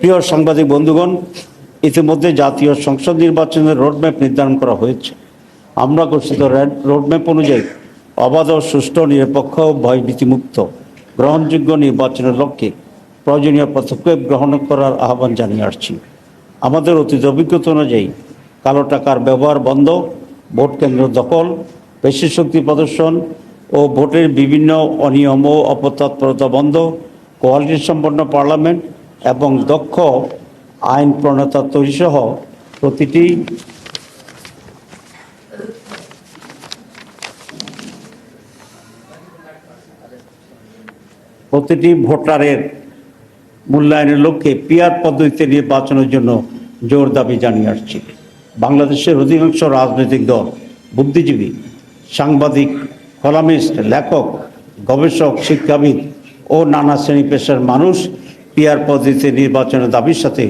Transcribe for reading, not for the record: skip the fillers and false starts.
প্রিয় সাংবাদিক বন্ধুগণ, ইতিমধ্যে জাতীয় সংসদ নির্বাচনের রোডম্যাপ নির্ধারণ করা হয়েছে। আমরা ঘোষিত রোডম্যাপ অনুযায়ী অবাধ, সুষ্ঠু, নিরপেক্ষ, ভয়ভীতিমুক্ত, গ্রহণযোগ্য নির্বাচনের লক্ষ্যে প্রয়োজনীয় পদক্ষেপ গ্রহণ করার আহ্বান জানিয়ে আসছি। আমাদের অতীত অভিজ্ঞতা অনুযায়ী কালো টাকার ব্যবহার বন্ধ, ভোট কেন্দ্র দখল, পেশি শক্তি প্রদর্শন ও ভোটের বিভিন্ন অনিয়ম ও অপতৎপরতা বন্ধ, কোয়ালিটি সম্পন্ন পার্লামেন্ট এবং দক্ষ আইন প্রণেতা তৈরিসহ প্রতিটি ভোটারের মূল্যায়নের লক্ষ্যে পিআর পদ্ধতিতে নির্বাচনের জন্য জোর দাবি জানিয়ে আসছি। বাংলাদেশের অধিকাংশ রাজনৈতিক দল, বুদ্ধিজীবী, সাংবাদিক, কলামিস্ট, লেখক, গবেষক, শিক্ষাবিদ ও নানা শ্রেণী পেশার মানুষ পিআর পদ্ধতিতে নির্বাচনের দাবির সাথে